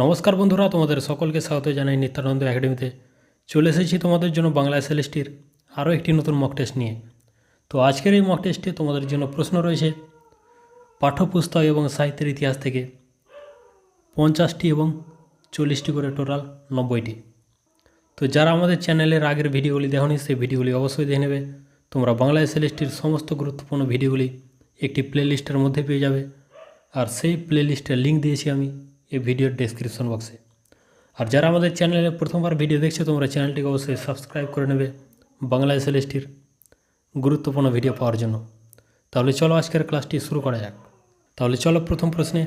নমস্কার বন্ধুরা, তোমাদের সকলকে স্বাগত জানাই নিত্যানন্দ একাডেমিতে। চলে এসেছি তোমাদের জন্য বাংলা এসএলএসটির আরও একটি নতুন মক টেস্ট নিয়ে। তো আজকের এই মক টেস্টে তোমাদের জন্য প্রশ্ন রয়েছে পাঠ্যপুস্তক এবং সাহিত্যের ইতিহাস থেকে 50টি এবং 40টি করে টোটাল 90টি। তো যারা আমাদের চ্যানেলের আগের ভিডিওগুলি দেখোনি সেই ভিডিওগুলি অবশ্যই দেখে নেবে। তোমরা বাংলা এসএলএসটির সমস্ত গুরুত্বপূর্ণ ভিডিওগুলি একটি প্লেলিস্টের মধ্যে পেয়ে যাবে, আর সেই প্লেলিস্টের লিঙ্ক দিয়েছি আমি এই ভিডিওর ডেসক্রিপশন বক্সে। আর যারা আমাদের চ্যানেলে প্রথমবার ভিডিও দেখছো তোমরা চ্যানেলটিকে অবশ্যই সাবস্ক্রাইব করে নেবে বাংলা এসএলএসটির গুরুত্বপূর্ণ ভিডিও পাওয়ার জন্য। তাহলে চলো আজকের ক্লাসটি শুরু করা যাক। তাহলে চলো প্রথম প্রশ্নে,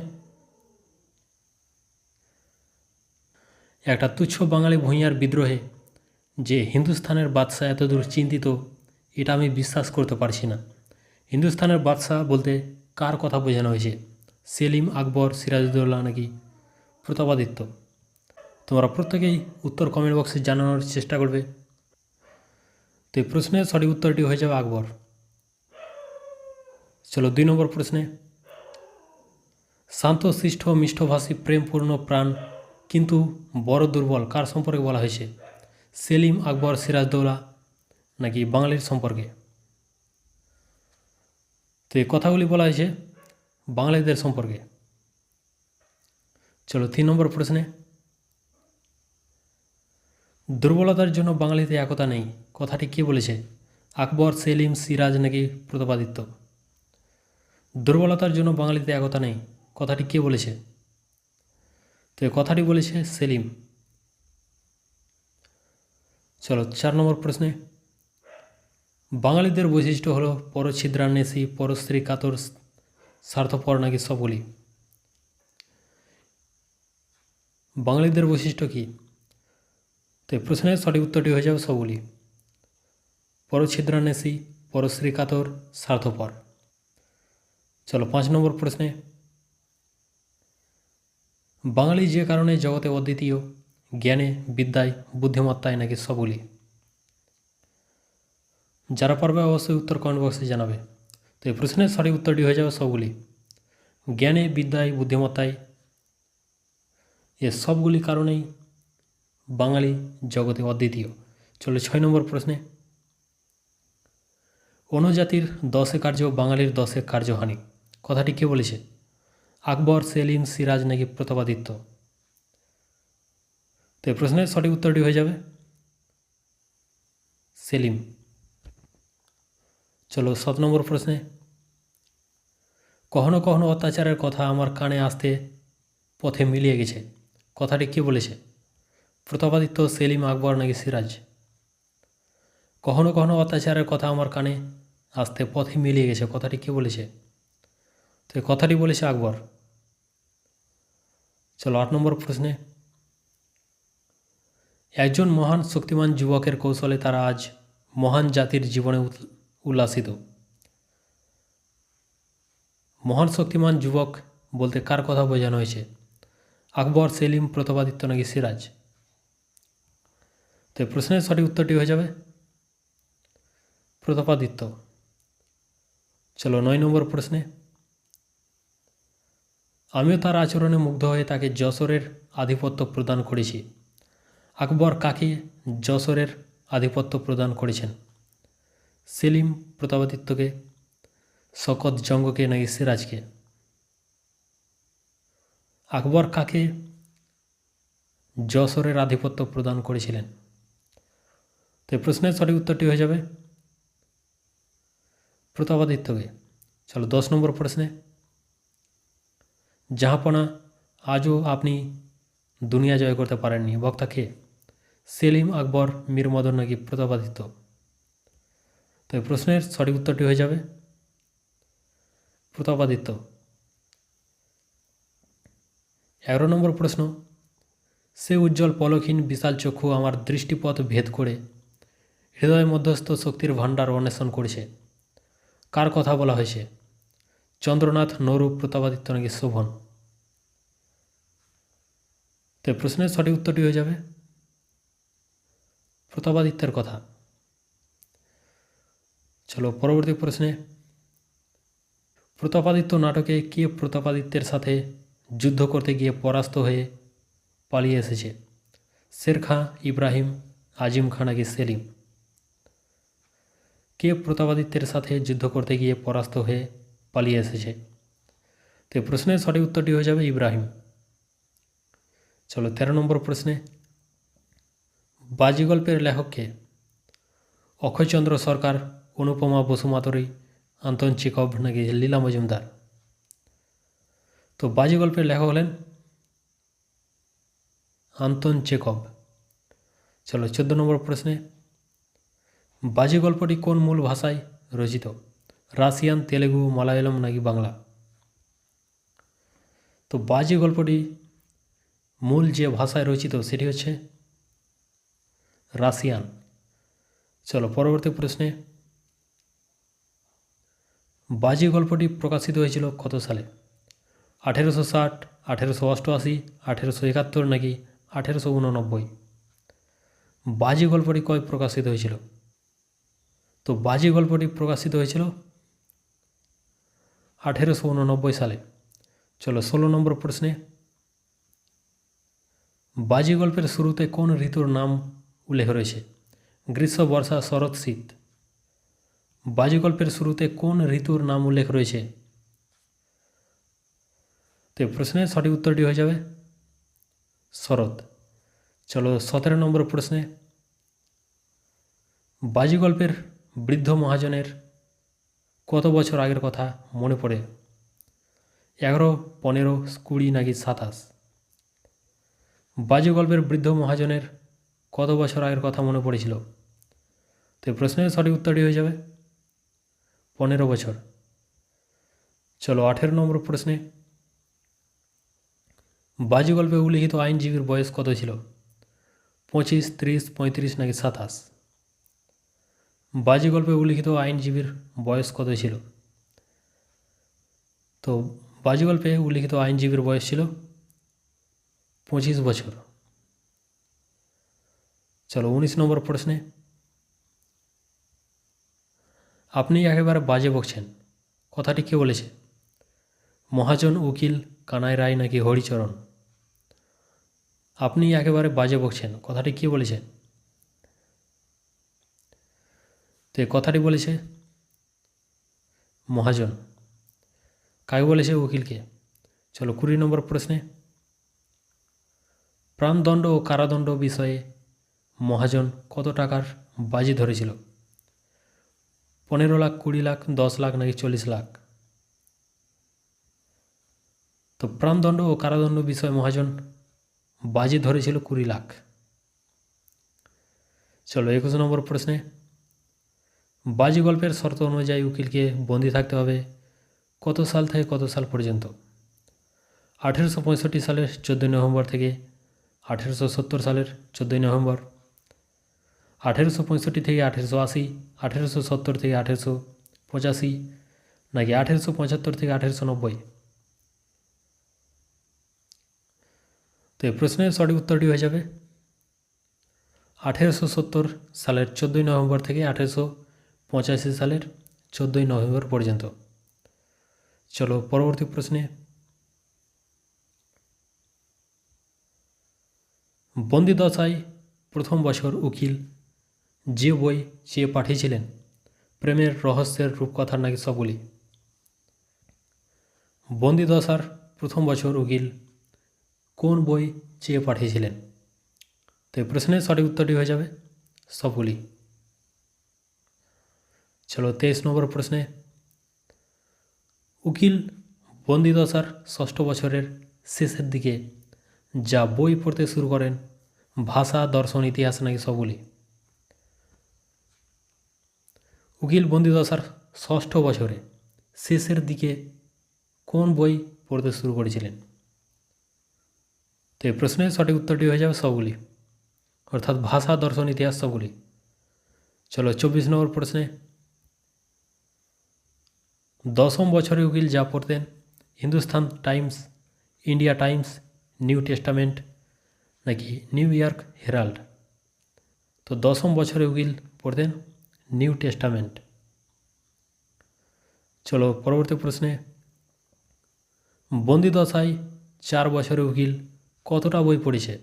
একটা তুচ্ছ বাঙালি ভূঁইয়ার বিদ্রোহে যে হিন্দুস্থানের বাদশাহ এতদূর চিন্তিত, এটা আমি বিশ্বাস করতে পারছি না। হিন্দুস্থানের বাদশাহ বলতে কার কথা বোঝানো হয়েছে? সেলিম, আকবর, সিরাজউদ্দৌলা নাকি প্রতাপাদিত্য? তোমরা প্রত্যেকেই উত্তর কমেন্ট বক্সে জানানোর চেষ্টা করবে। তো এই প্রশ্নের সঠিক উত্তরটি হয়ে যাবে আকবর। চলো 2 নম্বর প্রশ্নে, শান্ত শিষ্ট মিষ্টভাষী প্রেমপূর্ণ প্রাণ কিন্তু বড় দুর্বল কার সম্পর্কে বলা হয়েছে? সেলিম, আকবর, সিরাজউদ্দৌলা নাকি বাঙালির সম্পর্কে? তো এই কথাগুলি বলা হয়েছে বাঙালিদের সম্পর্কে। চলো 3 নম্বর প্রশ্নে, দুর্বলতার জন্য বাঙালিতে একতা নেই কথাটি কে বলেছে? আকবর, সেলিম, সিরাজ নাকি প্রতাপাদিত্য? দুর্বলতার জন্য বাঙালিতে একতা নেই কথাটি কে বলেছে? তো এই কথাটি বলেছে সেলিম। চলো 4 নম্বর প্রশ্নে, বাঙালিদের বৈশিষ্ট্য হলো পরছিদ্রান্বেষী, পরস্ত্রী কাতর, স্বার্থপর নাকি সবগুলি? বাঙালিদের বৈশিষ্ট্য কী? তো এই প্রশ্নের সঠিক উত্তরটি হয়ে যাবে সবগুলি। পরছিদ্রান্বেষী, পরশ্রী কাতর, স্বার্থপর। চলো 5 নম্বর প্রশ্নে, বাঙালি যে কারণে জগতে অদ্বিতীয়, জ্ঞানে, বিদ্যায়, বুদ্ধিমত্তায় নাকি সবগুলি? যারা পারবে অবশ্যই উত্তর কমেন্ট বক্সে জানাবে। তো এই প্রশ্নের সঠিক উত্তরটি হয়ে যাবে সবগুলি। জ্ঞানে, বিদ্যায়, বুদ্ধিমত্তায়, এ সবগুলি কারণেই বাঙালি জগতে অদ্বিতীয়। চলো 6 নম্বর প্রশ্নে, অনুজাতির 10 কার্য বাঙালির 10 কার্যহানি কথাটি কে বলেছে? আকবর, সেলিম, সিরাজ নাকি প্রতাপাদিত্য? তো এই প্রশ্নের সঠিক উত্তরটি হয়ে যাবে সেলিম। চলো 7 নম্বর প্রশ্নে, কখনো কখনো অত্যাচারের কথা আমার কানে আসতে পথে মিলিয়ে গেছে কথাটি কে বলেছে? প্রতাপাদিত্য, সেলিম, আকবর নাকি সিরাজ? কখনো কখনো অত্যাচারের কথা আমার কানে আসতে পথে মিলিয়ে গেছে কথাটি কে বলেছে? তো এই কথাটি বলেছে আকবর। চলো 8 নম্বর প্রশ্নে, একজন মহান শক্তিমান যুবকের কৌশলে তারা আজ মহান জাতির জীবনে উল্লাসিত। মহান শক্তিমান যুবক বলতে কার কথা বোঝানো হয়েছে? আকবর, সেলিম, প্রতাপাদিত্য নাকি সিরাজ? তো এই প্রশ্নের সঠিক উত্তরটি হয়ে যাবে প্রতাপাদিত্য। চলো 9 নম্বর প্রশ্নে, আমিও তার আচরণে মুগ্ধ হয়ে তাকে যশোরের আধিপত্য প্রদান করেছি। আকবর কাকে যশোরের আধিপত্য প্রদান করেছেন? সেলিম, প্রতাপাদিত্যকে, শকত জঙ্গকে নাকি সিরাজকে? আকবর কাকে যশোরের আধিপত্য প্রদান করেছিলেন? তো এই প্রশ্নের সঠিক উত্তরটি হয়ে যাবে প্রতাপাদিত্যকে। চলো 10 নম্বর প্রশ্নে, জাহাপনা আজও আপনি দুনিয়া জয় করতে পারেননি বক্তা কে? সেলিম, আকবর, মীর মদন নাকি প্রতাপাদিত্য? তো এই প্রশ্নের সঠিক উত্তরটি হয়ে যাবে প্রতাপাদিত্য। 11 নম্বর প্রশ্ন, সে উজ্জ্বল পলকহীন বিশাল চক্ষু আমার দৃষ্টিপথ ভেদ করে হৃদয় মধ্যস্থ শক্তির ভাণ্ডার অন্বেষণ করেছে কার কথা বলা হয়েছে? চন্দ্রনাথ, নরূপ, প্রতাপাদিত্য নাকি শোভন? তো এই প্রশ্নের সঠিক উত্তরটি হয়ে যাবে প্রতাপাদিত্যের কথা। চলো পরবর্তী প্রশ্নে, প্রতাপাদিত্য নাটকে কে প্রতাপাদিত্যের সাথে যুদ্ধ করতে গিয়ে পরাস্ত হয়ে পালিয়ে এসেছে? শের খাঁ, ইব্রাহিম, আজিম খাঁ নাকি সেলিম? কে প্রতাপাদিত্যের সাথে যুদ্ধ করতে গিয়ে পরাস্ত হয়ে পালিয়ে এসেছে? তো এই প্রশ্নের সঠিক উত্তরটি হয়ে যাবে ইব্রাহিম। চলো 13 নম্বর প্রশ্নে, বাজি গল্পের লেখককে? অক্ষয়চন্দ্র সরকার, অনুপমা বসুমাতারি, আন্তন চেকভ নাকি লীলা মজুমদার? তো বাজি গল্পের লেখক হলেন আন্তন চেকভ। চলো 14 নম্বর প্রশ্নে, বাজি গল্পটি কোন মূল ভাষায় রচিত? রাশিয়ান, তেলেগু, মালায়ালম নাকি বাংলা? তো বাজি গল্পটি মূল যে ভাষায় রচিত সেটি হচ্ছে রাশিয়ান। চলো পরবর্তী প্রশ্নে, বাজি গল্পটি প্রকাশিত হয়েছিল কত সালে? 1860, 1888, 1871 নাকি 1889? বাজি গল্পটি কবে প্রকাশিত হয়েছিল? তো বাজি গল্পটি প্রকাশিত হয়েছিল 1889 সালে। চলো 16 নম্বর প্রশ্নে, বাজি গল্পের শুরুতে কোন ঋতুর নাম উল্লেখ রয়েছে? গ্রীষ্ম, বর্ষা, শরৎ, শীত? বাজি গল্পের শুরুতে কোন ঋতুর নাম উল্লেখ রয়েছে? তো এই প্রশ্নের সঠিক উত্তরটি হয়ে যাবে শরৎ। চলো 17 নম্বর প্রশ্নে, বাজি গল্পের বৃদ্ধ মহাজনের কত বছর আগের কথা মনে পড়ে? 11, 15, 20 নাকি 27? বাজি গল্পের বৃদ্ধ মহাজনের কত বছর আগের কথা মনে পড়েছিল? তো এই প্রশ্নের সঠিক উত্তরটি হয়ে যাবে 15 বছর। চলো 18 নম্বর প্রশ্নে, বাজি গল্পে উল্লিখিত আইনজীবীর বয়স কত ছিল? 25, 30, 35 নাকি 27? বাজি গল্পে উল্লিখিত আইনজীবীর বয়স কত ছিল? তো বাজি গল্পে উল্লিখিত আইনজীবীর বয়স ছিল 25 বছর। চলো 19 নম্বর প্রশ্নে, আপনি একেবারে বাজে বকছেন কথাটি কে বলেছে? মহাজন, উকিল, কানাই রায় নাকি হরিচরণ? আপনি একেবারে বাজে বকছেন কথাটি কে বলেছে? তো এই কথাটি বলেছে মহাজন। কাকে বলেছে? উকিলকে। চলো 20 নম্বর প্রশ্নে, প্রাণদণ্ড ও কারাদণ্ড বিষয়ে মহাজন কত টাকার বাজি ধরেছিল? 15 লাখ, 20 লাখ, 10 লাখ নাকি 40 লাখ? তো প্রাণদণ্ড ও কারাদণ্ড বিষয়ে মহাজন বাজি ধরেছিল 20 লাখ। চলো 21 নম্বর প্রশ্নে, বাজি গল্পের শর্ত অনুযায়ী উকিলকে বন্দি থাকতে হবে কত সাল থেকে কত সাল পর্যন্ত? 1865 সালের 14 নভেম্বর থেকে 1870 সালের 14 নভেম্বর, 1865 থেকে 1880, 1870 থেকে 1885 নাকি 1875 থেকে 1890? তো এই প্রশ্নের সঠিক উত্তরটি হয়ে যাবে 1870 সালের 14 নভেম্বর থেকে 1885 সালের 14 নভেম্বর পর্যন্ত। চলো পরবর্তী প্রশ্নে, বন্দিদশায় প্রথম বছর উকিল যে বই চেয়ে পাঠিয়েছিলেন, প্রেমের, রহস্যের, রূপকথার নাকি সবগুলি? বন্দিদশার প্রথম বছর উকিল কোন বই চেয়ে পাঠিয়েছিলেন? তো এই প্রশ্নের সঠিক উত্তরটি হয়ে যাবে সবগুলি। চলো 23 নম্বর প্রশ্নে, উকিল বন্দিদশার ষষ্ঠ বছরের শেষের দিকে যা বই পড়তে শুরু করেন, ভাষা, দর্শন, ইতিহাস নাকি সবগুলি? উকিল বন্দিদশার ষষ্ঠ বছরে শেষের দিকে কোন বই পড়তে শুরু করেছিলেন? তো এই প্রশ্নের সঠিক উত্তরটি হয়ে যাবে সবগুলি, অর্থাৎ ভাষা, দর্শন, ইতিহাস সবগুলি। চলো 24 নম্বর প্রশ্নে, দশম বছরে উকিল যা পড়তেন, Hindustan Times, India Times, new testament নাকি নিউ ইয়র্ক হেরাল্ড? তো দশম বছরে উকিল পড়তেন নিউ টেস্টামেন্ট। চলো পরবর্তী প্রশ্নে, বন্দিদশায় 4 বছরে উকিল কতটা বই পড়েছে?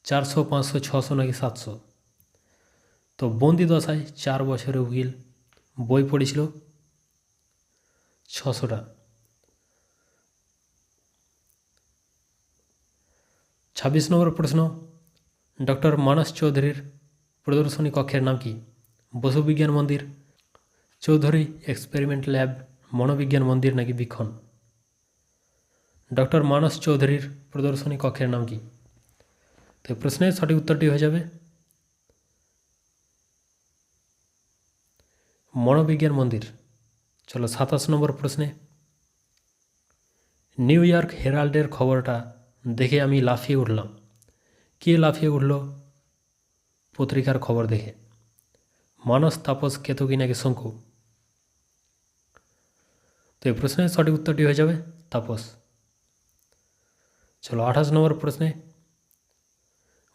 400, 500, 600 নাকি 700? তো বন্দি দশায় 4 বছরের উকিল বই পড়েছিল 600টা। 26 নম্বর প্রশ্ন, ডক্টর মানস চৌধুরীর প্রদর্শনী কক্ষের নাম কি? বসু বিজ্ঞান মন্দির, চৌধুরী এক্সপেরিমেন্ট ল্যাব, মনোবিজ্ঞান মন্দির নাকি বীক্ষণ? ডক্টর মানস চৌধুরীর প্রদর্শনী কক্ষের নাম কি? তো প্রশ্নের সঠিক উত্তরটি হয়ে যাবে মনোবিজ্ঞান মন্দির। চলো 27 নম্বর প্রশ্নে, নিউ ইয়র্ক হেরাল্ডের খবরটা দেখে আমি লাফিয়ে উঠলাম। কে লাফিয়ে উঠল পত্রিকার খবর দেখে? মানস, তাপস, কেতকী নাকি শঙ্কু? তো এই প্রশ্নের সঠিক উত্তরটি হয়ে যাবে তাপস। চলো 28 নম্বর প্রশ্নে,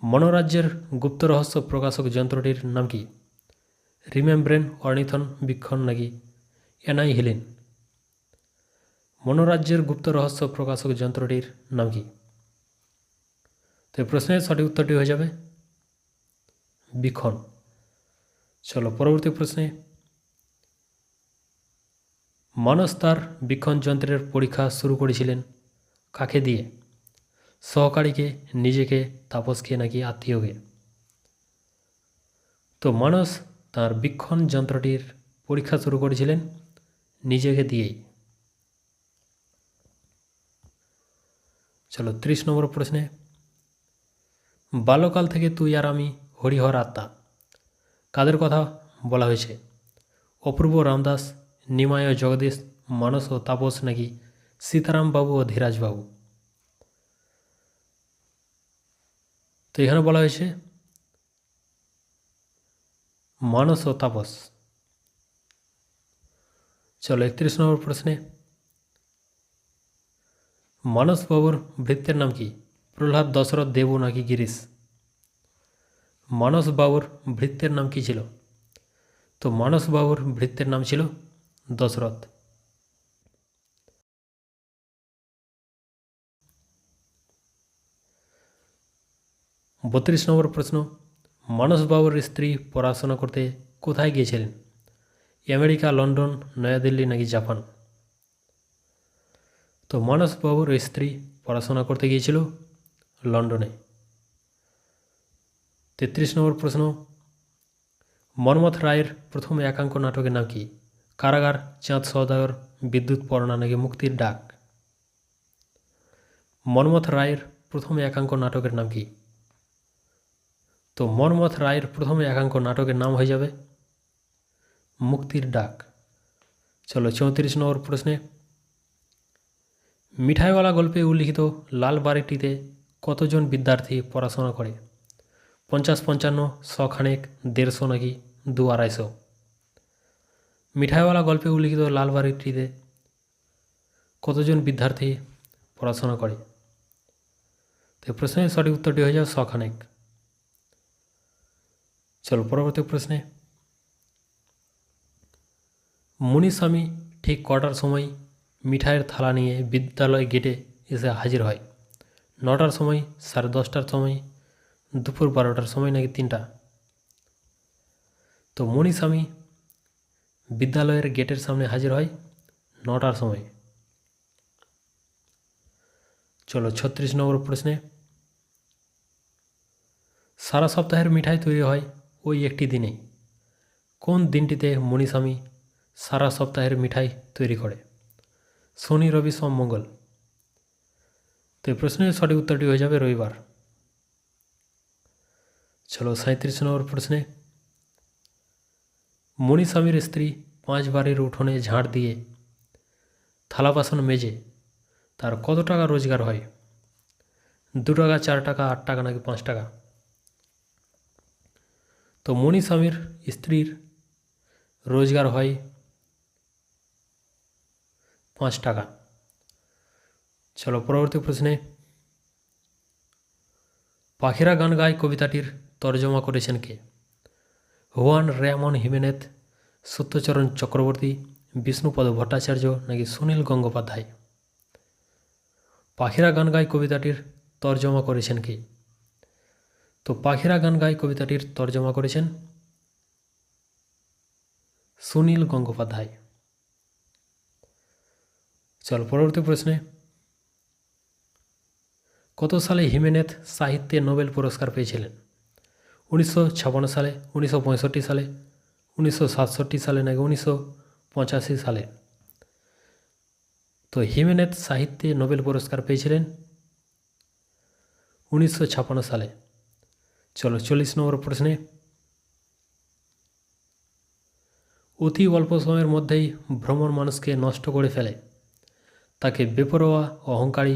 মনোরাজ্যের গুপ্ত রহস্য প্রকাশক যন্ত্রটির নাম কি? রিমেমব্রেন, অর্নিথন, বীক্ষণ নাকি অ্যানাইহিলিন? মনোরাজ্যের গুপ্ত রহস্য প্রকাশক যন্ত্রটির নাম কি? তো এই প্রশ্নের সঠিক উত্তরটি হয়ে যাবে বীক্ষণ। চলো পরবর্তী প্রশ্নে, মানস তার বীক্ষণ যন্ত্রের পরীক্ষা শুরু করেছিলেন কাকে দিয়ে? সহকারীকে, নিজেকে, তাপসকে নাকি আত্মীয়কে? তো মানস তার বীক্ষণ যন্ত্রটির পরীক্ষা শুরু করেছিলেন নিজেকে দিয়েই। চলো 30 নম্বর প্রশ্নে, বাল্যকাল থেকে তুই আর আমি হরিহর আত্মা কাদের কথা বলা হয়েছে? অপূর্ব রামদাস, নিমায় ও জগদীশ, মানস ও তাপস নাকি সীতারাম বাবু ও ধীরাজ বাবু? তো এখানে বলা হয়েছে মানস ও তাপস। চলো 31 নম্বর প্রশ্নে, মানস বাবুর ভৃত্যের নাম কি? প্রহ্লাদ, দশরথ, দেবু নাকি গিরিশ? মানস বাবুর ভৃত্যের নাম কি ছিল? তো মানস বাবুর ভৃত্যের নাম ছিল দশরথ। বত্রিশ নম্বর প্রশ্ন, মানস বাবুর স্ত্রী পড়াশোনা করতে কোথায় গিয়েছিলেন? আমেরিকা, লন্ডন, নয়াদিল্লি নাকি জাপান? তো মানস বাবুর স্ত্রী পড়াশোনা করতে গিয়েছিল লন্ডনে। 33 নম্বর প্রশ্ন, মন্মথ রায়ের প্রথম একাঙ্ক নাটকের নাম কি? কারাগার, চাঁদ সওদাগর, বিদ্যুৎ পড়না নাকি মুক্তির ডাক? মন্মথ রায়ের প্রথম একাঙ্ক নাটকের নাম কি? তো মন্মথ রায়ের প্রথম একাঙ্ক নাটকের নাম হয়ে যাবে মুক্তির ডাক। চলো 34 নম্বর প্রশ্নে, মিঠাইওয়ালা গল্পে উল্লিখিত লাল বাড়িটিতে কতজন বিদ্যার্থী পড়াশোনা করে? 50, 55, 100 খানেক, 150 নাকি 200-250? মিঠাইওয়ালা গল্পে উল্লিখিত লাল বাড়িটিতে কতজন বিদ্যার্থী পড়াশোনা করে? তো এই প্রশ্নের সঠিক উত্তরটি হয়ে যাবে 100 খানেক। চলো পরবর্তী প্রশ্নে, মুনিস্বামী ঠিক কটার সময় মিঠাইয়ের থালা নিয়ে বিদ্যালয় গেটে এসে হাজির হয়? 9টার সময়, 10:30টার সময়, দুপুর 12টার সময় নাকি 3টা? তো মুনিস্বামী বিদ্যালয়ের গেটের সামনে হাজির হয় 9টার সময়। চলো 36 নম্বর প্রশ্নে, সারা সপ্তাহের মিঠাই তৈরি হয় ওই একটি দিনে। কোন দিনটিতে মুনিস্বামী সারা সপ্তাহের মিঠাই তৈরি করে? শনি, রবি, সোম, মঙ্গল? তো এই প্রশ্নের সঠিক উত্তরটি হয়ে যাবে রবিবার। চলো 37 নম্বর প্রশ্নে, মুনিস্বামীর স্ত্রী 5 বাড়ির উঠোনে ঝাড় দিয়ে থালা বাসন মেজে তার কত টাকা রোজগার হয়? 2 টাকা, 4 টাকা, 8 টাকা নাকি 5 টাকা? তো মুনিস্বামীর স্ত্রীর রোজগার হয় 5 টাকা। চলো পরবর্তী প্রশ্নে, পাখিরা গান গায় কবিতাটির তর্জমা করেছেন কে? Juan Ramon Jimenez, Satyacharan Chakraborty, Bishnupada Bhattacharya নাকি সুনীল গঙ্গোপাধ্যায়? পাখিরা গান গায় কবিতাটির তর্জমা করেছেন কে? তো পাখিরা গান গায় কবিতাটির তর্জমা করেছেন সুনীল গঙ্গোপাধ্যায়। চলো পরবর্তী প্রশ্নে, কত সালে হিমেনেৎ সাহিত্যে নোবেল পুরস্কার পেয়েছিলেন? 1956 সালে, 1965 সালে, 1967 সালে নাকি 1985 সালে? তো হিমেনেৎ সাহিত্যে নোবেল পুরস্কার পেয়েছিলেন 1956 সালে। চলো 40 নম্বর প্রশ্নে, অতি অল্প সময়ের মধ্যেই ভ্রমণ মানুষকে নষ্ট করে ফেলে, তাকে বেপরোয়া, অহংকারী,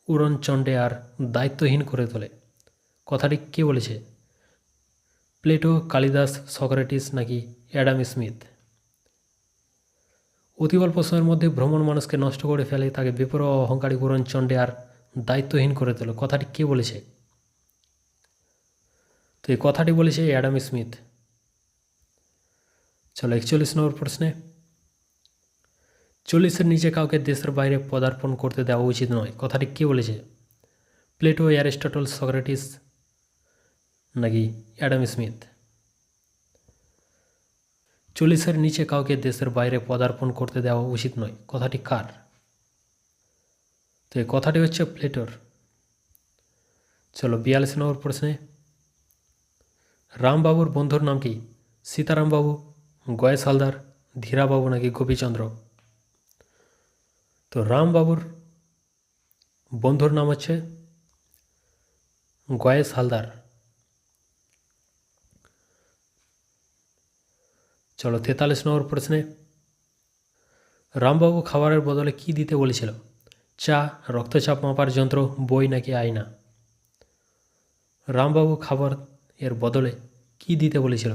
উড়নচণ্ডে আর দায়িত্বহীন করে তোলে। কথাটি কে বলেছে? প্লেটো, কালিদাস, সক্রেটিস নাকি অ্যাডাম স্মিথ? অতি অল্প সময়ের মধ্যে ভ্রমণ মানুষকে নষ্ট করে ফেলে, তাকে বেপরোয়া, অহংকারী, উড়নচণ্ডে আর দায়িত্বহীন করে তোলে। কথাটি কে বলেছে? তো এই কথাটি বলেছে অ্যাডাম স্মিথ। চলো 41 নম্বর প্রশ্নে, 40-এর নিচে কাউকে দেশের বাইরে পদার্পণ করতে দেওয়া উচিত নয়। কথাটি কে বলেছে? প্লেটো, অ্যারিস্টটল, সক্রেটিস নাকি অ্যাডাম স্মিথ? 40-এর নিচে কাউকে দেশের বাইরে পদার্পণ করতে দেওয়া উচিত নয়, কথাটি কার? তো এই কথাটি হচ্ছে প্লেটোর। চলো 42 নম্বর প্রশ্নে, রামবাবুর বন্ধুর নাম কি? সীতারামবাবু, গয়েশ হালদার, ধীরাবাবু নাকি গোপীচন্দ্র? তো রামবাবুর বন্ধুর নাম হচ্ছে গয়েশ হালদার। চলো 43 নম্বর প্রশ্নে, রামবাবু খাবারের বদলে কি দিতে বলেছিল? চা, রক্তচাপ মাপার যন্ত্র, বই নাকি আয়না? রামবাবু খাবার এর বদলে কি দিতে বলেছিল?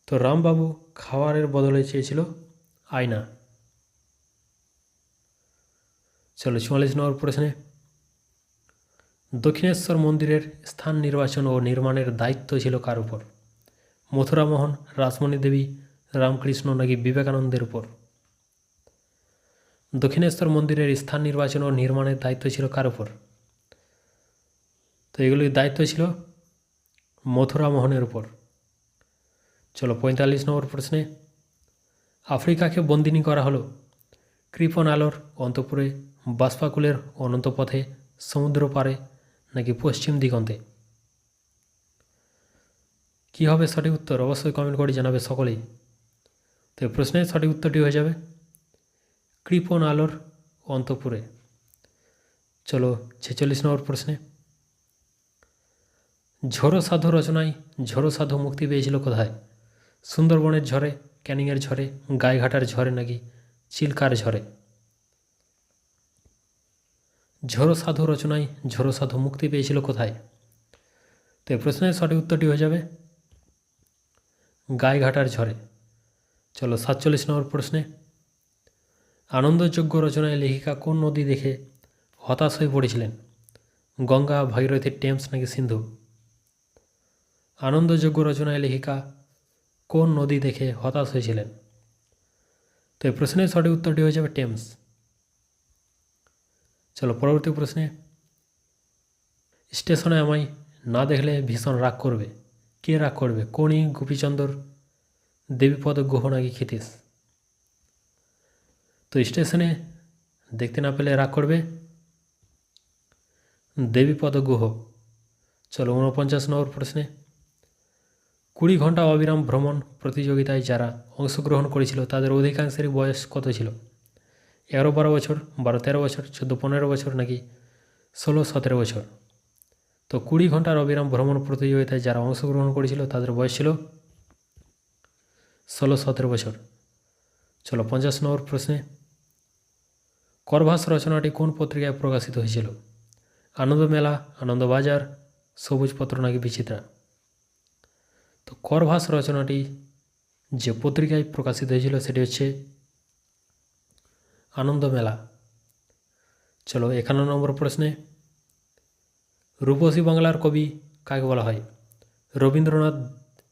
তো রামবাবু খাবারের বদলে চেয়েছিল আয়না। চলো 44 নম্বর প্রশ্নে, দক্ষিণেশ্বর মন্দিরের স্থান নির্বাচন ও নির্মাণের দায়িত্ব ছিল কার উপর? মথুরামোহন, রাসমণি দেবী, রামকৃষ্ণ নাকি বিবেকানন্দের উপর? দক্ষিণেশ্বর মন্দিরের স্থান নির্বাচন ও নির্মাণের দায়িত্ব ছিল কার উপর? তো এগুলির দায়িত্ব ছিল মথুরামোহনের উপর। চলো 45 নম্বর প্রশ্নে, আফ্রিকাকে বন্দিনী করা হলো কৃপণ আলোর অন্তপুরে, বাষ্পাকুলের অনন্ত পথে, সমুদ্র পারে নাকি পশ্চিম দিগন্তে? কী হবে সঠিক উত্তর? অবশ্যই কমেন্ট করে জানাবে সকলেই। তো এই প্রশ্নের সঠিক উত্তরটি হয়ে যাবে কৃপণ আলোর অন্তপুরে। চলো 46 নম্বর প্রশ্নে, ঝোড়ো সাধু রচনায় ঝোড়ো সাধু মুক্তি পেয়েছিল কোথায়? সুন্দরবনের ঝড়ে, ক্যানিংয়ের ঝড়ে, গাইঘাটার ঝড়ে নাকি চিল্কার ঝড়ে? ঝোড়ো সাধু রচনায় ঝোড়ো সাধু মুক্তি পেয়েছিল কোথায়? তো এই প্রশ্নের সঠিক উত্তরটি হয়ে যাবে গাইঘাটার ঝড়ে। চলো 47 নম্বর প্রশ্নে, আনন্দযজ্ঞ রচনায় লেখিকা কোন নদী দেখে হতাশ হয়ে পড়েছিলেন? গঙ্গা, ভাগীরথী, টেমস নাকি সিন্ধু? আনন্দযজ্ঞ রচনায় লেখিকা কোন নদী দেখে হতাশ হয়েছিলেন? তো এই প্রশ্নের সঠিক উত্তরটি হয়ে যাবে টেমস। চলো পরবর্তী প্রশ্নে, স্টেশনে আমায় না দেখলে ভীষণ রাগ করবে। কে রাগ করবে? কোনি, গোপীচন্দর, দেবীপদ গুহ নাকি ক্ষিতীশ? তো স্টেশনে দেখতে না পেলে রাগ করবে দেবীপদ গুহ। চলো 49 নম্বর প্রশ্নে, 20 ঘন্টা অবিরাম ভ্রমণ প্রতিযোগিতায় যারা অংশগ্রহণ করেছিল তাদের অধিকাংশেরই বয়স কত ছিল? 11-12 বছর, 12-13 বছর, 14-15 বছর নাকি 16-17 বছর? তো 20 ঘন্টার অবিরাম ভ্রমণ প্রতিযোগিতায় যারা অংশগ্রহণ করেছিল তাদের বয়স ছিল 16-17 বছর। চলো 50 নম্বর প্রশ্নে, করভাস রচনাটি কোন পত্রিকায় প্রকাশিত হয়েছিল? আনন্দমেলা, আনন্দবাজার, সবুজপত্র নাকি বিচিত্রা? তো করভাস রচনাটি যে পত্রিকায় প্রকাশিত হয়েছিল সেটি হচ্ছে আনন্দমেলা। চলো 51 নম্বর প্রশ্নে, রূপসী বাংলার কবি কাকে বলা হয়? রবীন্দ্রনাথ,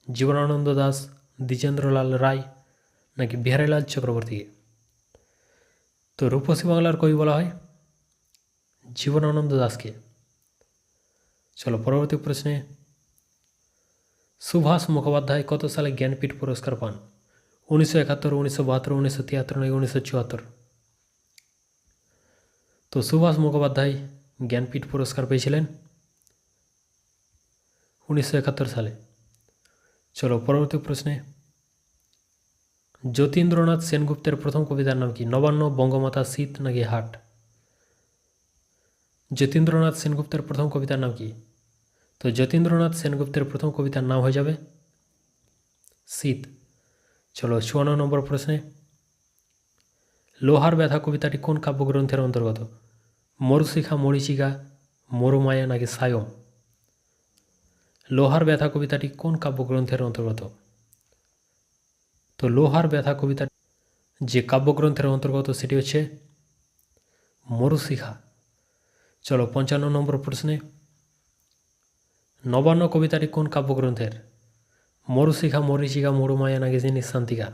জীবনানন্দ দাশ, দ্বিজেন্দ্রলাল রায় নাকি বিহারীলাল চক্রবর্তীকে? তো রূপসী বাংলার কবি বলা হয় জীবনানন্দ দাশকে। চলো পরবর্তী প্রশ্নে, সুভাষ মুখোপাধ্যায় কত সালে জ্ঞানপীঠ পুরস্কার পান? 1971, 1972, 1973 নাকি 1974? তো সুভাষ মুখোপাধ্যায় জ্ঞানপীঠ পুরস্কার পেয়েছিলেন 1971 সালে। চলো পরবর্তী প্রশ্নে, যতীন্দ্রনাথ সেনগুপ্তের প্রথম কবিতার নাম কি? নবান্ন, বঙ্গমাতা, শীত নাকি হাট? যতীন্দ্রনাথ সেনগুপ্তের প্রথম কবিতার নাম কি? তো যতীন্দ্রনাথ সেনগুপ্তের প্রথম কবিতার নাম হয়ে যাবে শীত। চলো 54 নম্বর প্রশ্নে, লোহার ব্যথা কবিতাটি কোন কাব্যগ্রন্থের অন্তর্গত? মরুশিখা, মরীচিকা, মরুমায়া নাকি সায়ম? লোহার ব্যথা কবিতাটি কোন কাব্যগ্রন্থের অন্তর্গত? তো লোহার ব্যথা কবিতা যে কাব্যগ্রন্থের অন্তর্গত সেটি হচ্ছে মরুশিখা। চলো 55 নম্বর প্রশ্নে, নবান্ন কবিতাটি কোন কাব্যগ্রন্থের? মরুশিখা, মরীচিকা, মরুমায়া নাকি নিঃশান্তিকা?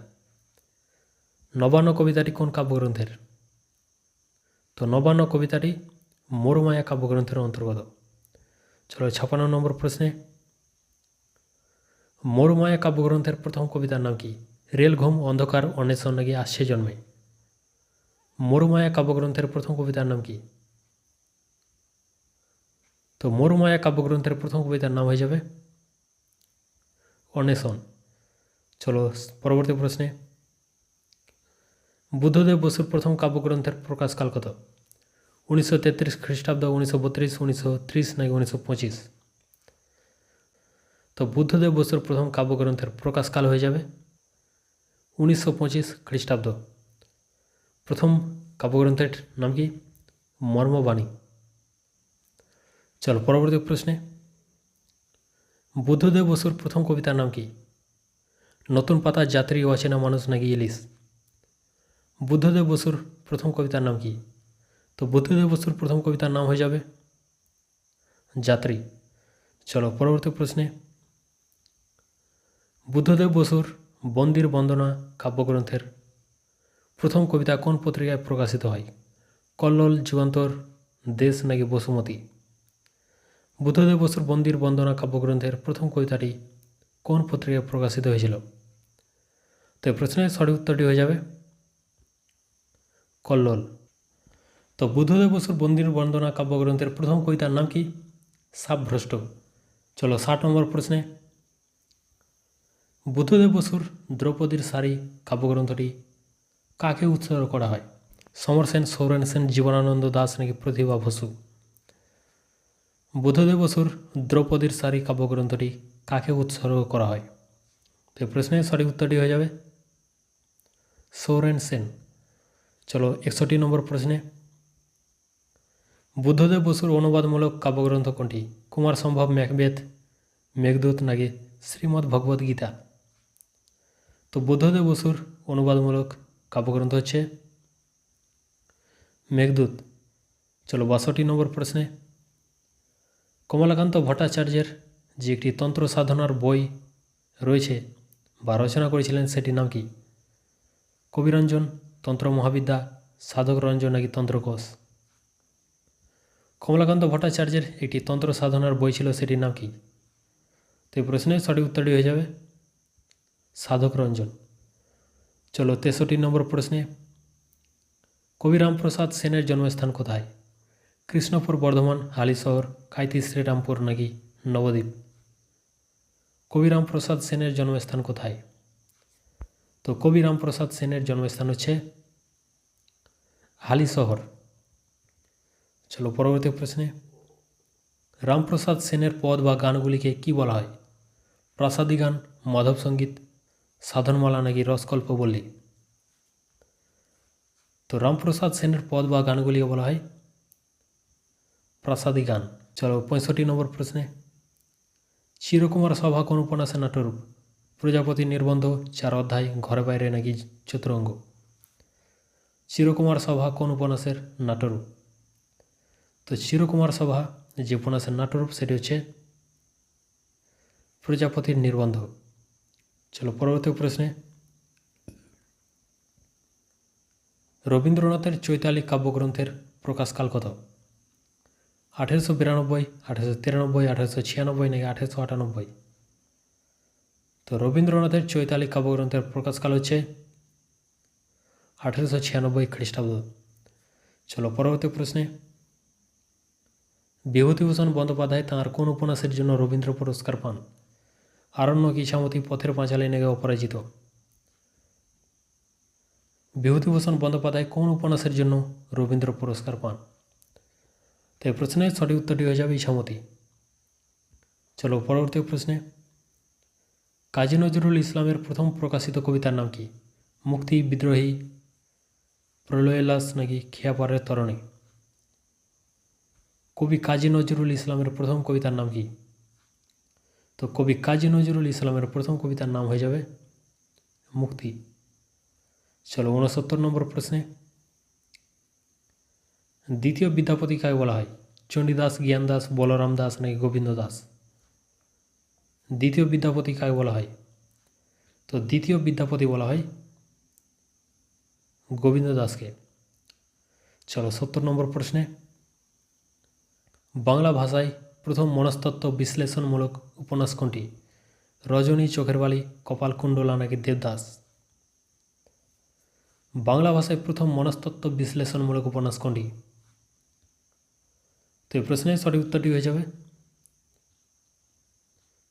নবান্ন কবিতাটি কোন কাব্যগ্রন্থের? তো নবান্ন কবিতাটি মরুমায়া কাব্যগ্রন্থের অন্তর্গত। চলো 56 নম্বর প্রশ্নে, মরুমায়া কাব্যগ্রন্থের প্রথম কবিতার নাম কি? রেলঘুম, অন্ধকার, অন্বেষণ নাকি আসছে জন্মে? মরুমায়া কাব্যগ্রন্থের প্রথম কবিতার নাম কি? তো মরুমায়া কাব্যগ্রন্থের প্রথম কবিতার নাম হয়ে যাবে অন্বেষণ। চলো পরবর্তী প্রশ্নে, বুদ্ধদেব বসুর প্রথম কাব্যগ্রন্থের প্রকাশকাল কত? 1933 খ্রিস্টাব্দ, 1932, 1930 নাকি 1925? তো বুদ্ধদেব বসুর প্রথম কাব্যগ্রন্থের প্রকাশকাল হয়ে যাবে 1925 খ্রিস্টাব্দ। প্রথম কাব্যগ্রন্থের নাম কি? মর্মবাণী। চলো পরবর্তী প্রশ্নে, বুদ্ধদেব বসুর প্রথম কবিতার নাম কি? নতুন পাতা, যাত্রী, অচেনা মানুষ নাকি ইলিশ? বুদ্ধদেব বসুর প্রথম কবিতার নাম কি? তো বুদ্ধদেব বসুর প্রথম কবিতার নাম হয়ে যাবে যাত্রী। চলো পরবর্তী প্রশ্নে, বুদ্ধদেব বসুর বন্দির বন্দনা কাব্যগ্রন্থের প্রথম কবিতা কোন পত্রিকায় প্রকাশিত হয়? কল্লোল, যুগান্তর, দেশ নাকি বসুমতী? বুদ্ধদেব বসুর বন্দির বন্দনা কাব্যগ্রন্থের প্রথম কবিতাটি কোন পত্রিকায় প্রকাশিত হয়েছিল? তো এই প্রশ্নের সঠিক উত্তরটি হয়ে যাবে কল্লোল। তো বুদ্ধদেব বসুর বন্দির বন্দনা কাব্যগ্রন্থের প্রথম কবিতার নাম কি? সাবভ্রষ্ট। চলো 60 নম্বর প্রশ্নে, বুদ্ধদেব বসুর দ্রৌপদীর শাড়ি কাব্যগ্রন্থটি কাকে উৎসর্গ করা হয়? সমর সেন, সৌরেন সেন, জীবনানন্দ দাশ নাকি প্রতিভা বসু? বুদ্ধদেব বসুর দ্রৌপদীর শাড়ি কাব্যগ্রন্থটি কাকে উৎসর্গ করা হয়? তো এই প্রশ্নের সঠিক উত্তরটি হয়ে যাবে সৌরেন সেন। চলো 61 নম্বর প্রশ্নে, বুদ্ধদেব বসুর অনুবাদমূলক কাব্যগ্রন্থ কোনটি? কুমার সম্ভব, ম্যাকবেথ, মেঘদূত নাকি শ্রীমদ্ ভগবদ্ গীতা? তো বুদ্ধদেব বসুর অনুবাদমূলক কাব্যগ্রন্থ হচ্ছে মেঘদূত। চলো 62 নম্বর প্রশ্নে, কমলাকান্ত ভট্টাচার্যের যে একটি তন্ত্র সাধনার বই রয়েছে বা রচনা করেছিলেন সেটির নাম কি? কবিরঞ্জন, তন্ত্র মহাবিদ্যা, সাধক রঞ্জন নাকি তন্ত্রকোষ? কমলাকান্ত ভট্টাচার্যের একটি তন্ত্র সাধনার বই ছিল, সেটির নাম কি? তো এই প্রশ্নের সঠিক উত্তরটি হয়ে যাবে সাধক রঞ্জন। চলো 63 নম্বর প্রশ্নে, কবি রামপ্রসাদ সেনের জন্মস্থান কোথায়? কৃষ্ণপুর, বর্ধমান, হালিশহর, কাঁথি, শ্রীরামপুর নাকি নবদ্বীপ? কবি রামপ্রসাদ সেনের জন্মস্থান কোথায়? তো কবি রামপ্রসাদ সেনের জন্মস্থান হচ্ছে হালিশহর। চলো পরবর্তী প্রশ্নে, রামপ্রসাদ সেনের পদ বা গানগুলিকে কি বলা হয়? প্রাসাদী গান, মাধব সঙ্গীত, সাধনমালা নাকি রসকল্পবল্লী? তো রামপ্রসাদ সেনের পদ বা গানগুলিকে বলা হয় প্রাসাদী গান। চলো 65 নম্বর প্রশ্নে, চিরকুমার সভা কোন উপন্যাসের নাট্যরূপ? প্রজাপতি, নির্বন্ধ, 4 অধ্যায়, ঘরে বাইরে নাকি চতুরঙ্গ? চিরকুমার সভা কোন উপন্যাসের নাট্যরূপ? তো চিরকুমার সভা যে উপন্যাসের নাট্যরূপ সেটি হচ্ছে প্রজাপতির নির্বন্ধ। চলো পরবর্তী প্রশ্নে, রবীন্দ্রনাথের চৈতালি কাব্যগ্রন্থের প্রকাশকাল কত? 1892, 1893, 1896 নাকি 1898? তো রবীন্দ্রনাথের চৈতালি কাব্যগ্রন্থের প্রকাশকাল হচ্ছে 1896 খ্রিস্টাব্দ। চলো পরবর্তী প্রশ্নে, বিভূতিভূষণ বন্দ্যোপাধ্যায় তাঁর কোন উপন্যাসের জন্য রবীন্দ্র পুরস্কার পান? আরণ্যক, ইছামতি, পথের পাঁচালী নাকি অপরাজিত? বিভূতিভূষণ বন্দ্যোপাধ্যায় কোন উপন্যাসের জন্য রবীন্দ্র পুরস্কার পান? তো এই প্রশ্নের সঠিক উত্তরটি হয়ে যাবে ইছামতি। চলো পরবর্তী প্রশ্নে, কাজী নজরুল ইসলামের প্রথম প্রকাশিত কবিতার নাম কি? মুক্তি, বিদ্রোহী, প্রলয়োল্লাস নাকি খেয়াপাড়ের তরণী? কবি কাজী নজরুল ইসলামের প্রথম কবিতার নাম কি? তো কবি কাজী নজরুল ইসলামের প্রথম কবিতার নাম হয়ে যাবে মুক্তি। চলো 69 নম্বর প্রশ্নে, দ্বিতীয় বিদ্যাপতি কাকে বলা হয়? চণ্ডীদাস, জ্ঞানদাস, বলরাম দাস নাকি গোবিন্দ দাস? দ্বিতীয় বিদ্যাপতি কাকে বলা হয়? তো দ্বিতীয় বিদ্যাপতি বলা হয় গোবিন্দ দাসকে। চলো 70 নম্বর প্রশ্নে, বাংলা ভাষায় প্রথম মনস্তত্ত্ব বিশ্লেষণমূলক উপন্যাস কোনটি? রজনী, চোখের বালি, কপালকুণ্ডলা নাকি দেবদাস? বাংলা ভাষায় প্রথম মনস্তত্ত্ব বিশ্লেষণমূলক উপন্যাস কোনটি? তো এই প্রশ্নের সঠিক উত্তরটি হয়ে যাবে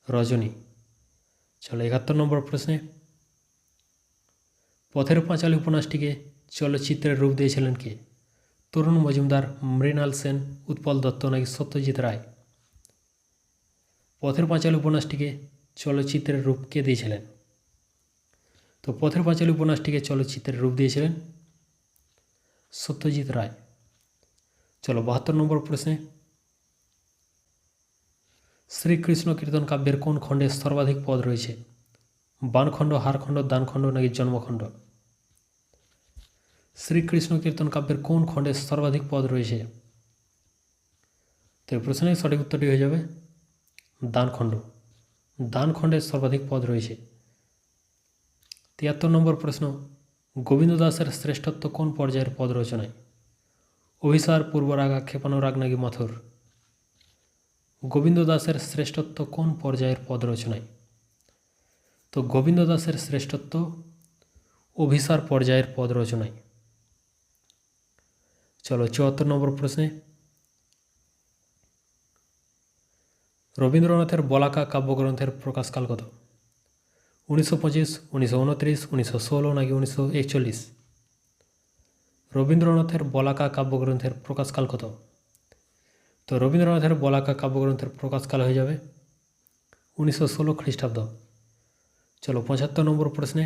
রজনী। চলো 71 নম্বর প্রশ্নে, পথের পাঁচালী উপন্যাসটিকে চলচ্চিত্রের রূপ দিয়েছিলেন কে? তরুণ মজুমদার, মৃণাল সেন, উৎপল দত্ত নাকি সত্যজিৎ রায়? পথের পাঁচালী উপন্যাসটিকে চলচ্চিত্রের রূপ কে দিয়েছিলেন? তো পথের পাঁচালী উপন্যাসটিকে চলচ্চিত্রের রূপ দিয়েছিলেন সত্যজিৎ রায়। চলো 72 নম্বর প্রশ্নে, শ্রীকৃষ্ণ কীর্তন কাব্যের কোন খণ্ডে সর্বাধিক পদ রয়েছে? বানখণ্ড, হারখণ্ড, দানখণ্ড নাকি জন্মখণ্ড? শ্রীকৃষ্ণ কীর্তন কাব্যের কোন খণ্ডে সর্বাধিক পদ রয়েছে? তো এই প্রশ্নের সঠিক উত্তরটি হয়ে যাবে দানখণ্ড। দানখণ্ডের সর্বাধিক পদ রয়েছে। 73 নম্বর প্রশ্ন, গোবিন্দ দাসের শ্রেষ্ঠত্ব কোন পর্যায়ের পদ রচনায়? অভিসার, পূর্বরাগ, ক্ষেপণরাগ নাকি মথুর? গোবিন্দ দাসের শ্রেষ্ঠত্ব কোন পর্যায়ের পদ রচনায়? তো গোবিন্দ দাসের শ্রেষ্ঠত্ব অভিসার পর্যায়ের পদ রচনায়। চলো 74 নম্বর প্রশ্নে, রবীন্দ্রনাথের বলাকা কাব্যগ্রন্থের প্রকাশকাল কত? 1925, 1929, 1916 নাকি 1941? রবীন্দ্রনাথের বলাকা কাব্যগ্রন্থের প্রকাশকাল কত? তো রবীন্দ্রনাথের বলাকা কাব্যগ্রন্থের প্রকাশকাল হয়ে যাবে 1916 খ্রিস্টাব্দ। চলো 75 নম্বর প্রশ্নে,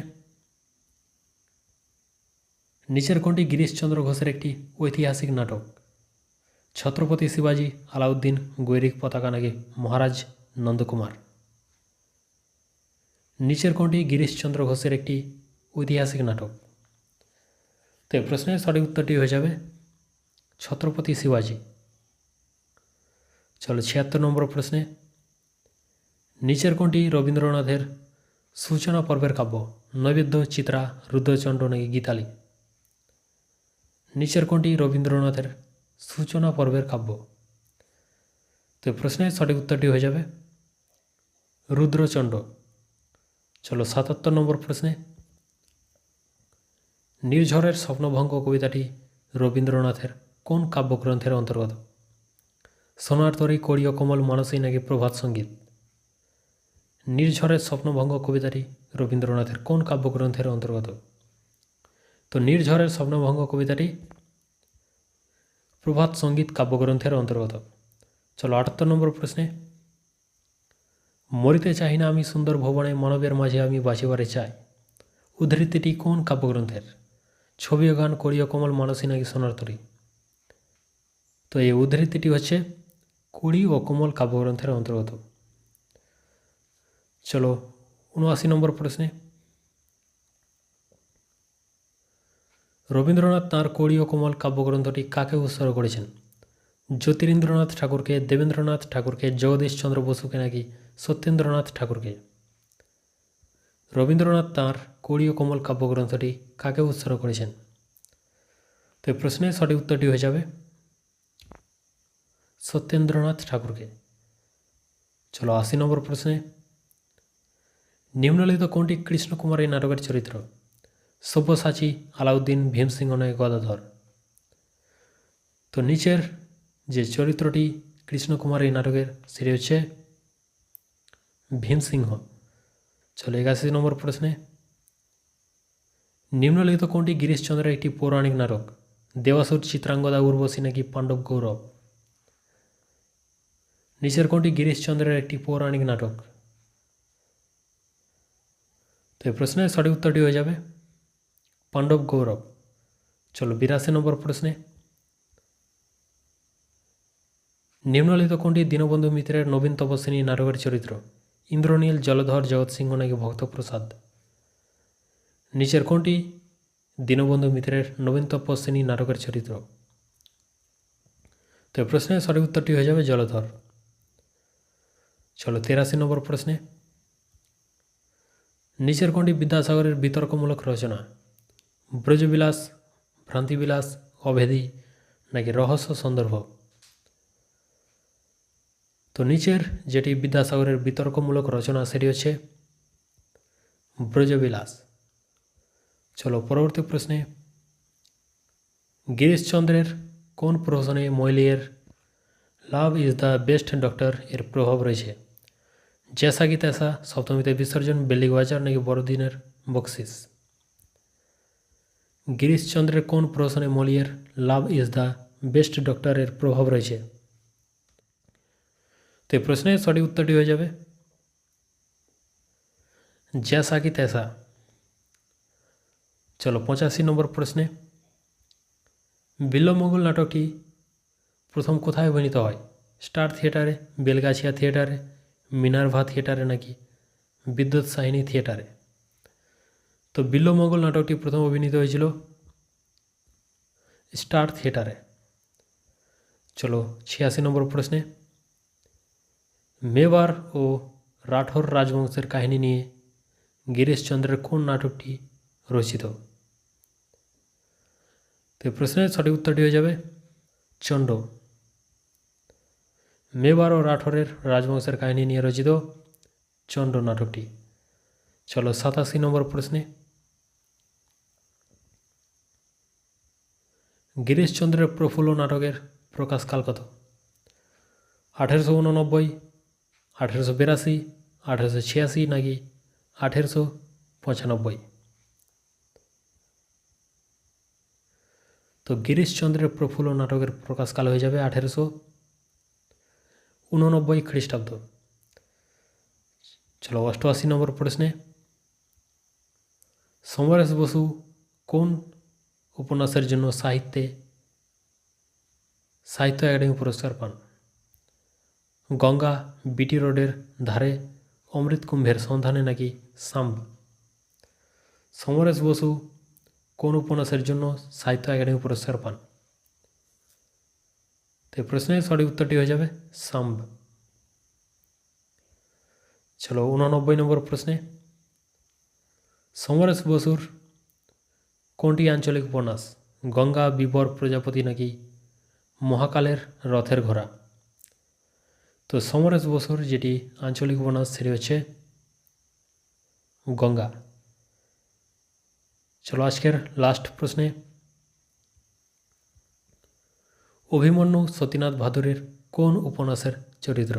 নিচের কোনটি গিরিশচন্দ্র ঘোষের একটি ঐতিহাসিক নাটক? ছত্রপতি শিবাজি, আলাউদ্দিন, গৈরিক পতাকা নাকি মহারাজ নন্দকুমার? নিচের কোনটি গিরিশচন্দ্র ঘোষের একটি ঐতিহাসিক নাটক? তো এই প্রশ্নের সঠিক উত্তরটি হয়ে যাবে ছত্রপতি শিবাজি। চলো 76 নম্বর প্রশ্নে, নিচের কোনটি রবীন্দ্রনাথের সূচনা পর্বের কাব্য? নৈবেদ্য, চিত্রা, রুদ্রচণ্ড নাকি গীতালি? নিচের কোনটি রবীন্দ্রনাথের সূচনা পর্বের কাব্য? তো এই প্রশ্নের সঠিক উত্তরটি হয়ে যাবে রুদ্রচণ্ড। চলো 77 নম্বর প্রশ্নে, নির্ঝরের স্বপ্নভঙ্গ কবিতাটি রবীন্দ্রনাথের কোন কাব্যগ্রন্থের অন্তর্গত? সোনার তরী, কড়ি ও কমল, মানসী নাকি প্রভাত সঙ্গীত? নির্ঝরের স্বপ্নভঙ্গ কবিতাটি রবীন্দ্রনাথের কোন কাব্যগ্রন্থের অন্তর্গত? তো নির্ঝরের স্বপ্নভঙ্গ কবিতাটি প্রভাত সঙ্গীত কাব্যগ্রন্থের অন্তর্গত। চলো 78 নম্বর প্রশ্নে, মরিতে চাহি না আমি সুন্দর ভুবনে, মানবের মাঝে আমি বাঁচিবারে চাই উদ্ধৃতিটি কোন কাব্যগ্রন্থের? ছবি ও গান, কড়ি ও কমল, মানসী নাকি সোনার তরী? তো এই উদ্ধৃতিটি হচ্ছে কড়ি ও কমল কাব্যগ্রন্থের অন্তর্গত। চলো 79 নম্বর প্রশ্নে, রবীন্দ্রনাথ তাঁর কড়ি ও কমল কাব্যগ্রন্থটি কাকে উৎসর্গ করেছেন? জ্যোতিরিন্দ্রনাথ ঠাকুরকে, দেবেন্দ্রনাথ ঠাকুরকে, জগদীশচন্দ্র বসুকে নাকি সত্যেন্দ্রনাথ ঠাকুরকে? রবীন্দ্রনাথ তাঁর কড়ি ও কমল কাব্যগ্রন্থটি কাকে উৎসর্গ করেছেন? তো এই প্রশ্নের সঠিক উত্তরটি হয়ে যাবে সত্যেন্দ্রনাথ ঠাকুরকে। চলো ৮০ নম্বর প্রশ্নে, নিম্নলিখিত কোনটি কৃষ্ণকুমার এই নাটকের চরিত্র? সব্যসাচী, আলাউদ্দিন, ভীমসিংহ নয় গদাধর। তো নিচের যে চরিত্রটি কৃষ্ণকুমার এই নাটকের সেটি হচ্ছে ভীমসিংহ। চলো ৮১ নম্বর প্রশ্নে, নিম্নলিখিত কোনটি গিরিশচন্দ্রের একটি পৌরাণিক নাটক? দেবাসুর, চিত্রাঙ্গদা, উর্বশী নাকি পাণ্ডব গৌরব? নিচের কোনটি গিরিশচন্দ্রের একটি পৌরাণিক নাটক? তো এই প্রশ্নের সঠিক উত্তরটি হয়ে যাবে পাণ্ডব গৌরব। চলো ৮২ নম্বর প্রশ্নে, নিম্নলিখিত কোনটি দীনবন্ধু মিত্রের নবীন তপস্বিনী নাটকের চরিত্র? ইন্দ্রনীল, জলধর, জগৎসিংহ নাকি ভক্তপ্রসাদ? নিচের কোনটি দীনবন্ধু মিত্রের নবীন তপস্বিনী নাটকের চরিত্র? তো এই প্রশ্নের সঠিক উত্তরটি হয়ে যাবে জলধর। চলো ৮৩ নম্বর প্রশ্নে, নিচের কোনটি বিদ্যাসাগরের বিতর্কমূলক রচনা? ব্রজবিলাস, ভ্রান্তিবিলাস, অভেদী নাকি রহস্য সন্দর্ভ? তো নিচের যেটি বিদ্যাসাগরের বিতর্কমূলক রচনা সেটি হচ্ছে ব্রজবিলাস। চলো পরবর্তী প্রশ্নে, গিরিশচন্দ্রের কোন প্রহসনে মৈলিয়ের love is the best doctor এর প্রভাব রয়েছে? জैसा কি তैसा, সপ্তমীতে বিসর্জন, বেল্লিক বাজার নাকি বড়দিনের বকশিস? গিরিশচন্দ্রের কোন প্রহসনে মলিয়ের love is the best doctor এর প্রভাব রয়েছে? তো এই প্রশ্নের সঠিক উত্তরটি হয়ে যাবে जैसा কি तैसा। চলো 85 নম্বর প্রশ্নে, বিল্বমঙ্গল নাটকটি প্রথম কোথায় অভিনীত হয়? স্টার থিয়েটারে, বেলগাছিয়া থিয়েটারে, মিনার্ভা থিয়েটারে নাকি বিদ্যুৎ সাহিনী থিয়েটারে? তো বিল্বমঙ্গল নাটকটি প্রথম অভিনীত হয়েছিল স্টার থিয়েটারে। চলো 86 নম্বর প্রশ্নে, মেবার ও রাঠোর রাজবংশের কাহিনী নিয়ে গিরিশচন্দ্রের কোন নাটকটি রচিত? তো এই প্রশ্নের সঠিক উত্তরটি হয়ে যাবে চণ্ড। মেবার ও রাঠোরের রাজবংশের কাহিনী নিয়ে রচিত চণ্ড নাটকটি। চলো 87 নম্বর প্রশ্নে, গিরিশচন্দ্রের প্রফুল্ল নাটকের প্রকাশকাল কত? 1889, 1882, 1886 নাকি 1895? তো গিরিশচন্দ্রের প্রফুল্ল নাটকের প্রকাশকাল হয়ে যাবে 1889 খ্রিস্টাব্দ। চলো 88 নম্বর প্রশ্নে, সমরেশ বসু কোন উপন্যাসের জন্য সাহিত্য একাডেমি পুরস্কার পান? গঙ্গা, বিটি রোডের ধারে, অমৃত কুম্ভের সন্ধানে নাকি সাম্ব? সমরেশ বসু কোন উপন্যাসের জন্য সাহিত্য একাডেমি পুরস্কার পান? তো এই প্রশ্নের সঠিক উত্তরটি হয়ে যাবে সাম্ব। চলো 89 নম্বর প্রশ্নে, সমরেশ বসুর কোনটি আঞ্চলিক উপন্যাস? গঙ্গা, বিবর, প্রজাপতি নাকি মহাকালের রথের ঘোড়া? তো সমরেশ বসুর যেটি আঞ্চলিক উপন্যাস সেটি হচ্ছে গঙ্গা। চলো আজকের লাস্ট প্রশ্নে, অভিমন্যু সতীনাথ ভাদুরীর কোন উপন্যাসের চরিত্র?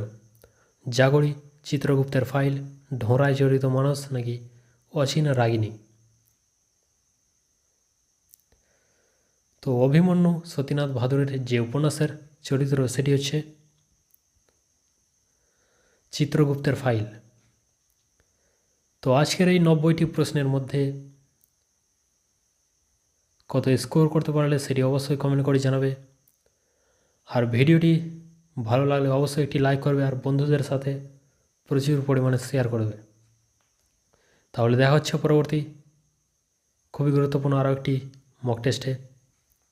জাগরি, চিত্রগুপ্তের ফাইল, ঢোঁড়ায় জড়িত মানস নাকি অচিন রাগিনী? তো অভিমন্যু সতীনাথ ভাদুরীর যে উপন্যাসের চরিত্র সেটি হচ্ছে চিত্রগুপ্তের ফাইল। তো আজকের এই 90টি প্রশ্নের মধ্যে কত স্কোর করতে পারলে সেটি অবশ্যই কমেন্ট করে জানাবে। আর ভিডিওটি ভালো লাগলে অবশ্যই একটি লাইক করবে আর বন্ধুদের সাথে প্রচুর পরিমাণে শেয়ার করবে। তাহলে দেখা হচ্ছে পরবর্তী খুবই গুরুত্বপূর্ণ আরও একটি মক টেস্টে।